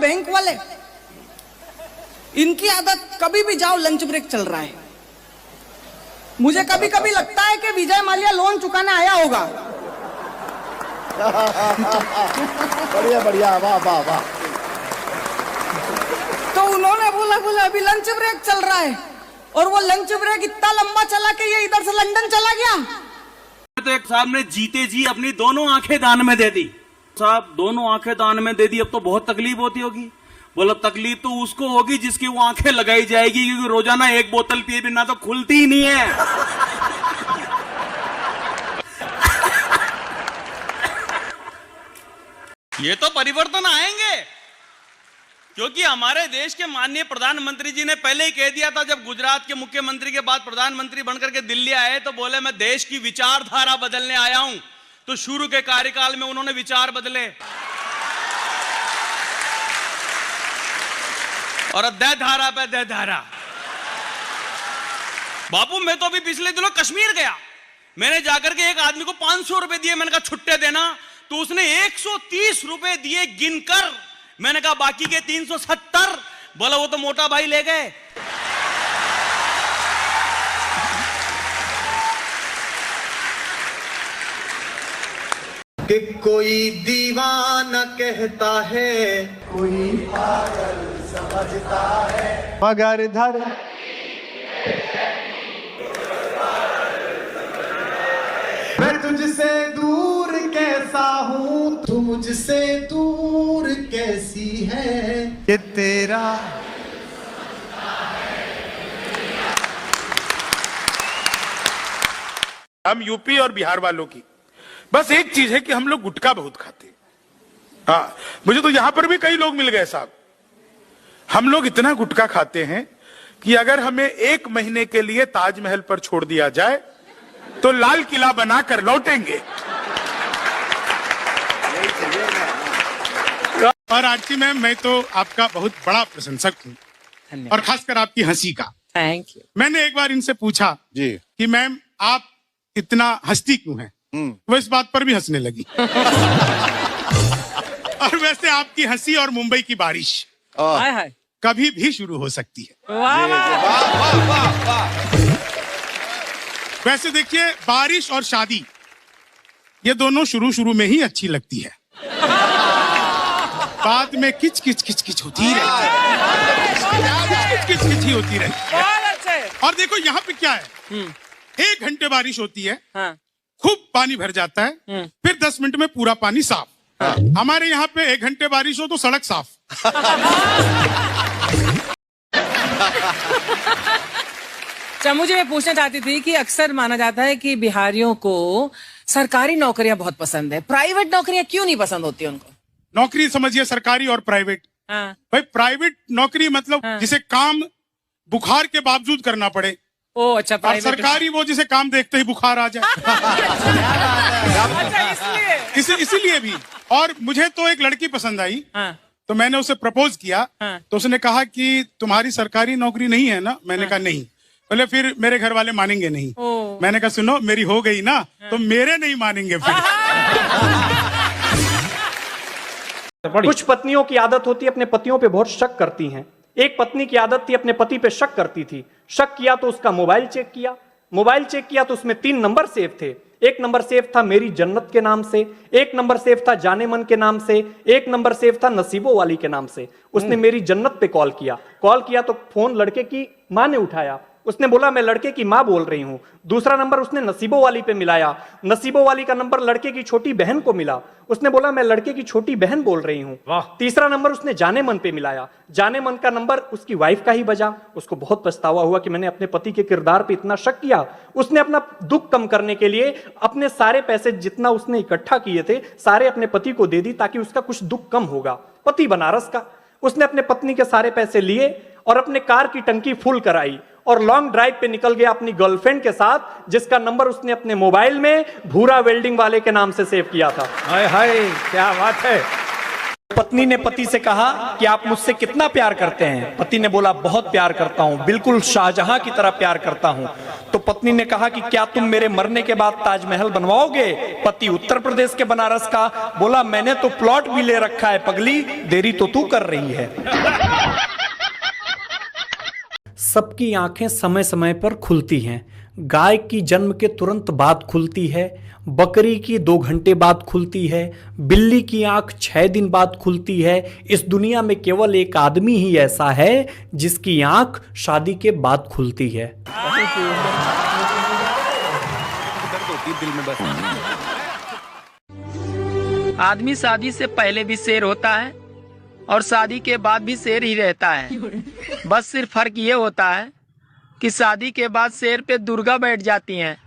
Bank वाले, इनकी आदत कभी भी जाओ लंच ब्रेक चल रहा है। मुझे कभी कभी लगता है कि विजय माल्या लोन चुकाने आया होगा। बढ़िया बढ़िया, वाह वाह वाह। तो उन्होंने बोला अभी लंच ब्रेक चल रहा है, और वो लंच ब्रेक इतना लंबा चला कि ये इधर से लंदन चला गया। तो एक साहब ने जीते जी अपनी दोनों आंखें दान में दे दी। साहब दोनों आंखें दान में दे दी, अब तो बहुत तकलीफ होती होगी। बोला तकलीफ तो उसको होगी जिसकी वो आंखें लगाई जाएगी, क्योंकि रोजाना एक बोतल पिए बिना तो खुलती ही नहीं है। ये तो परिवर्तन आएंगे, क्योंकि हमारे देश के माननीय प्रधानमंत्री जी ने पहले ही कह दिया था, जब गुजरात के मुख्यमंत्री के बाद प्रधानमंत्री बनकर के दिल्ली आए तो बोले मैं देश की विचारधारा बदलने आया हूं। तो शुरू के कार्यकाल में उन्होंने विचार बदले और अध्याय धारा पे अध्याय धारा। बापू मैं तो अभी पिछले दिनों कश्मीर गया, मैंने जाकर के एक आदमी को 500 रुपए दिए, मैंने कहा छुट्टे देना, तो उसने 130 रुपए दिए गिनकर। मैंने कहा बाकी के 370, बोला वो तो मोटा भाई ले गए। कि कोई दीवाना कहता है, कोई पागल समझता है, मगर धर मैं तुझसे दूर कैसा हूँ, तू मुझसे दूर कैसी है कि तेरा। हम यूपी और बिहार वालों की बस एक चीज है कि हम लोग गुटखा बहुत खाते हैं। हाँ, मुझे तो यहां पर भी कई लोग मिल गए साहब। हम लोग इतना गुटखा खाते हैं कि अगर हमें 1 महीने के लिए ताजमहल पर छोड़ दिया जाए तो लाल किला बनाकर लौटेंगे। और आरती मैम, मैं तो आपका बहुत बड़ा प्रशंसक हूँ, और खासकर आपकी हंसी का। Thank you. मैंने एक बार इनसे पूछा जी कि मैम आप इतना हंसती क्यों हैं? वो इस बात पर भी हंसने लगी। और वैसे आपकी हंसी और मुंबई की बारिश कभी भी शुरू हो सकती है। वाह वाह वाह वाह। वैसे देखिए, बारिश और शादी ये दोनों शुरू में ही अच्छी लगती है, बाद में किच किच किच किच होती रहती है, किच किच ही होती रहती है। और देखो यहाँ पे क्या है, 1 घंटे बारिश होती है, खूब पानी भर जाता है, फिर 10 मिनट में पूरा पानी साफ। हमारे यहाँ पे 1 घंटे बारिश हो तो सड़क साफ। मुझे मैं पूछना चाहती थी कि अक्सर माना जाता है कि बिहारियों को सरकारी नौकरियां बहुत पसंद है, प्राइवेट नौकरियां क्यों नहीं पसंद होती उनको? नौकरी समझिए सरकारी और प्राइवेट। भाई प्राइवेट नौकरी मतलब जिसे काम बुखार के बावजूद करना पड़े। ओ अच्छा, और सरकारी वो जिसे काम देखते ही बुखार आ जाए। अच्छा, इसीलिए भी। और मुझे तो एक लड़की पसंद आई, तो मैंने उसे प्रपोज किया, तो उसने कहा कि तुम्हारी सरकारी नौकरी नहीं है ना? मैंने कहा नहीं। बोले फिर मेरे घर वाले मानेंगे नहीं। मैंने कहा सुनो, मेरी हो गई ना तो मेरे नहीं मानेंगे फिर। कुछ पत्नियों की आदत होती है अपने पतियों पे बहुत शक करती हैं। एक पत्नी की आदत थी अपने पति पे शक करती थी। शक किया तो उसका मोबाइल चेक किया, मोबाइल चेक किया तो उसमें 3 नंबर सेव थे। एक नंबर सेव था मेरी जन्नत के नाम से, एक नंबर सेव था जाने मन के नाम से, एक नंबर सेव था नसीबों वाली के नाम से। उसने मेरी जन्नत पे कॉल किया तो फोन लड़के की मां ने उठाया। उसने बोला मैं लड़के की मां बोल रही हूं। दूसरा नंबर उसने नसीबों वाली पे मिलाया, नसीबों वाली का नंबर लड़के की छोटी बहन को मिला। उसने बोला मैं लड़के की छोटी बहन बोल रही हूं। तीसरा नंबर उसने जाने मन पे मिलाया, जाने मन का नंबर उसकी वाइफ का ही बजा। उसको बहुत पछतावा हुआ कि मैंने अपने पति के किरदार पे इतना शक किया। उसने अपना दुख कम करने के लिए अपने सारे पैसे जितना उसने इकट्ठा किए थे सारे अपने पति को दे दी, ताकि उसका कुछ दुख कम होगा। पति बनारस का, उसने अपने पत्नी के सारे पैसे लिए और अपने कार की टंकी फुल कराई और लॉन्ग ड्राइव पे निकल गया अपनी गर्लफ्रेंड के साथ, जिसका नंबर उसने अपने मोबाइल में भूरा वेल्डिंग वाले के नाम से सेव किया था। हाय हाय, क्या बात है। पत्नी ने पति से कहा कि आप मुझसे कितना प्यार करते हैं? पति ने बोला बहुत प्यार करता हूं, बिल्कुल शाहजहां की तरह प्यार करता हूं। तो पत्नी ने कहा कि क्या तुम मेरे मरने के बाद ताजमहल बनवाओगे? पति उत्तर प्रदेश के बनारस का बोला मैंने तो प्लॉट भी ले रखा है पगली, देरी तो तू कर रही है। सबकी आंखें समय समय पर खुलती हैं। गाय की जन्म के तुरंत बाद खुलती है, बकरी की 2 घंटे बाद खुलती है, बिल्ली की आंख 6 दिन बाद खुलती है। इस दुनिया में केवल एक आदमी ही ऐसा है जिसकी आंख शादी के बाद खुलती है। आदमी शादी से पहले भी शेर होता है और शादी के बाद भी शेर ही रहता है। बस सिर्फ फर्क ये होता है कि शादी के बाद शेर पे दुर्गा बैठ जाती हैं।